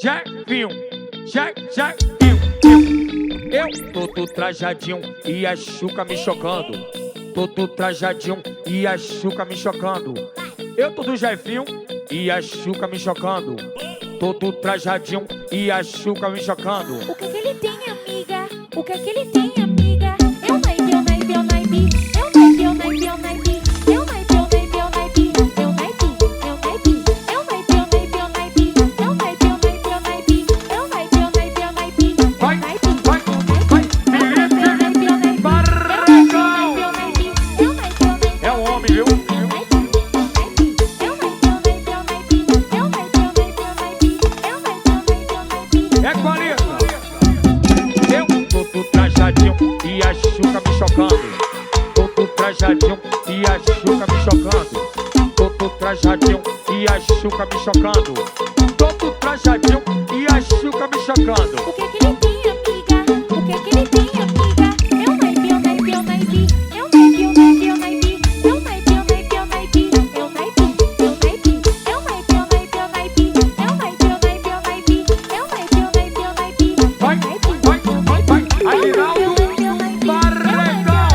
Jeffinho, Jeffinho. Eu todo trajadinho e a Xuca me chocando. Todo trajadinho e a Xuca me chocando. Eu todo Jeffinho e a Xuca me chocando. Todo trajadinho e a Xuca me chocando. O que ele tem, amiga? O que ele tem, amiga? Eu naipe, eu naipe, eu naipe. Eu naipe, eu naipe, eu naipe. Eu naipe, eu naipe, eu naipe. Eu naipe, eu naipe. Eu naipe, eu naipe, eu naipe. Eu naipe, eu naipe, eu naipe. Eu naipe, eu naipe, eu naipe. Vai, vai, vai, Felipe Barracão. É um homem, viu? É 40. Eu todo trajadinho e a Xuca me chocando. Todo trajadinho e a Xuca me chocando. Todo trajadinho e a Xuca me chocando. Todo trajadinho e a Xuca me chocando. O que ele tem, amiga? O que ele tem, amiga? Eu naipe, eu naipe, eu naipe. Eu naipe, eu naipe, eu naipe. Eu naipe, eu naipe, eu naipe. Eu naipe, eu naipe. Eu naipe, eu naipe, eu naipe. Eu naipe, eu naipe, eu naipe. Eu naipe, eu naipe, eu naipe. Vai, vai, vai, vai. Aguinaldo Barracão.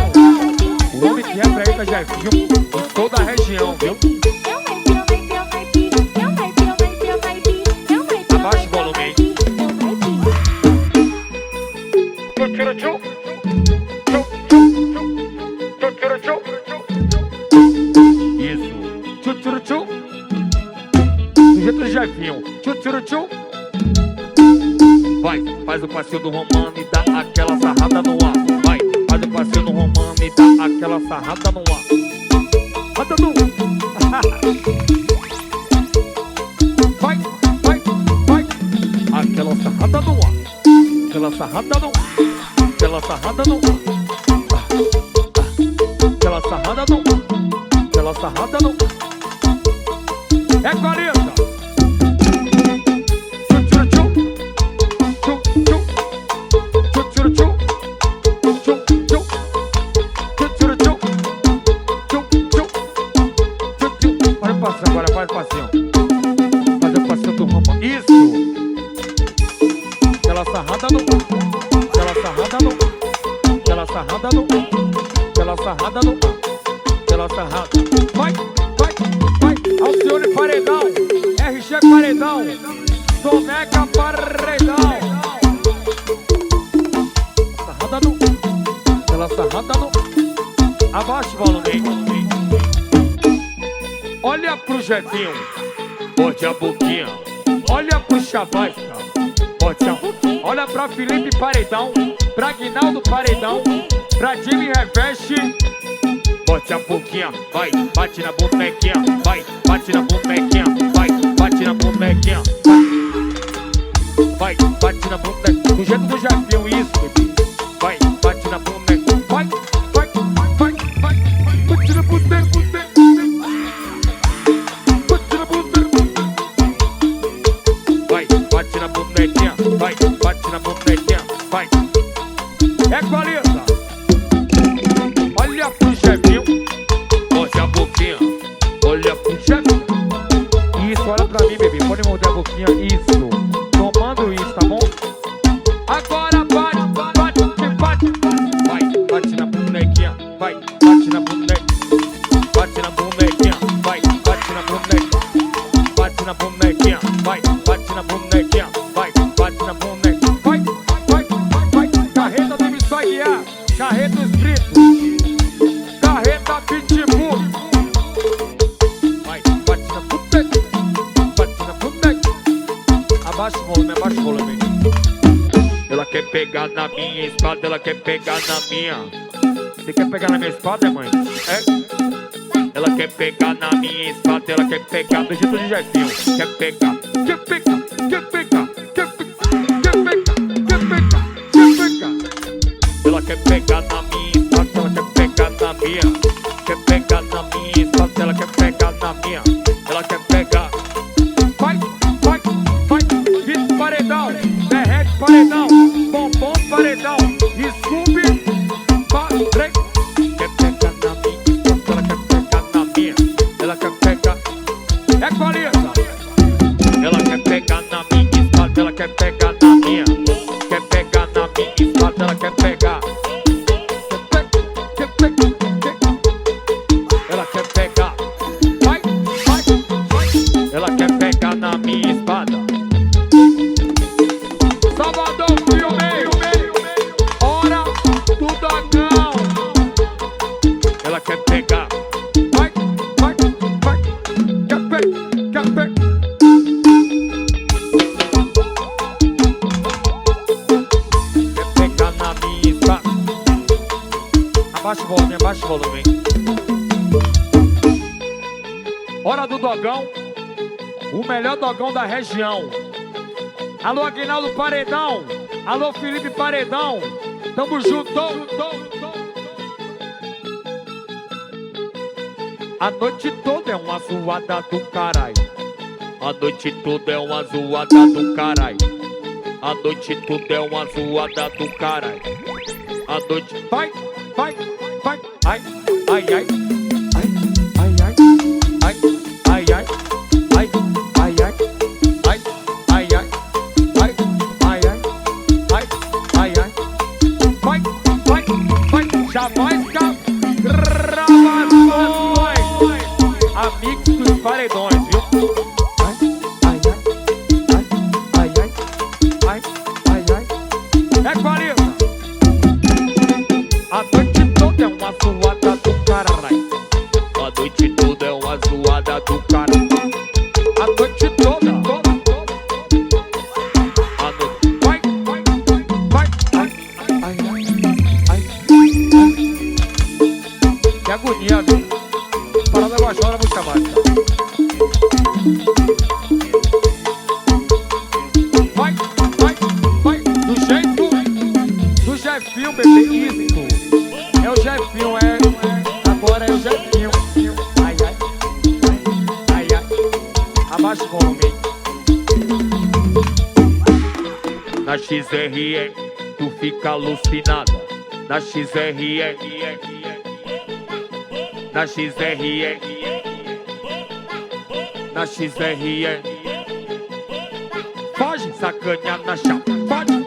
O homem que representa Jeffinho em toda a região, viu? Abaixa o volume. Isso. Tchu-tchu-tchu. Do jeito do Jeffinho. Tchu-tchu-tchu. Vai, faz o passeio do Romano e dá aquela sarrada no ar. Vai, faz o passeio do Romano e dá aquela sarrada no ar. Manda no. Vai, vai, vai. Aquela sarrada no ar. Aquela sarrada no ar. Aquela sarrada no ar. Aquela sarrada no ar. Aquela sarrada no ar. É 40. Agora faz o passinho. Faz o passinho do Romano. Isso. Aquela sarrada no ar. Aquela sarrada no ar. Aquela sarrada no ar. Aquela sarrada no ar. Aquela sarrada. Vai, vai, vai. Alcione Paredão. RG Paredão. Soneca Paredão. Sarrada no ar. Aquela sarrada no ar. Abaixa o volume. Olha pro Jeffinho, bote a boquinha. Olha pro Chavasca, bote a boquinha. Olha pra Felipe Paredão, pra Aguinaldo Paredão, pra Jimmy Reveste, bote a boquinha. Vai, bate na bonequinha. Vai, bate na bonequinha. Vai, bate na bonequinha. Vai, bate na bonequinha. Do jeito do Jeffinho, isso, bebê. Vai, bate na bonequinha. Vai, vai, vai, vai. Bate na bonequinha. Bate na bonequinha, vai, bate na bonequinha, vai. É 40. Olha pro Jeffinho, bote a boquinha. Olha pro Jeffinho. Isso, olha pra mim, bebê. Pode morder a boquinha, isso. Tomando isso, tá bom? Agora bate, bate, bate. Vai, bate na bonequinha, vai, bate na bonequinha. Bate na bonequinha, vai, bate na bonequinha. Bate na bonequinha, vai, bate na bonequinha. Vai, bate na bonequinha. Vai, vai, vai. Carreta do Missão Guiar. Carreta dos gritos. Carreta Pitbull. Vai, bate na bonequinha. Bate na bonequinha. Abaixa o volume, abaixa o volume. Ela quer pegar na minha espada, ela quer pegar na minha. Você quer pegar na minha espada, mãe? É? Ela quer pegar na minha espada, ela quer pegar do jeito de Jeffinho. Quer pegar, quer pegar, quer pegar, quer pegar, quer pegar, quer pegar, quer pegar. Ela quer pegar na minha espada, ela quer pegar na minha. Quer pegar na minha espada, ela quer pegar na minha. Ela quer pegar. Vai, vai, vai. Vite Paredão, derrete Paredão, bombom Paredão, Scooby, Paredão. Quer pegar na minha espada, ela quer pegar na minha. Ela quer pegar. É 40. Ela quer pegar na minha espada, Quer pegar na minha espada? Abaixa o volume, abaixa o volume. Hora do dogão, o melhor dogão da região. Alô, Aguinaldo Paredão. Alô, Felipe Paredão. Tamo junto. A noite toda é uma zoada do caralho. A noite toda é uma zoada do caralho. A noite toda é uma zoada do caralho. A noite vai. Ai, ai, ai, ai, ai, ai, ai, ai, ai, ai, ai, ai, ai, ai, ai, ai, ai, ai, ai, ai, vai, já vai ficar gravações, amigos dos paredões, viu? Ai, ai, ai, ai, ai, ai, ai, ai, equaliza. A noite toda é uma zoada do caralho. A noite toda é uma zoada do caralho. A noite toda. A noite. Vai. Ai, ai, ai. Que agonia, viu? Parada Guajora, música básica. Vai. Do jeito do Jeffinho, bebê. Isso. É o Jeffinho, agora é o Jeffinho. Ai, ai, ai, ai. Abaixa o volume. Na XRE, tu fica alucinada. Na XRE, na XRE, na XRE. Foge, sacanha na chapa. Foge.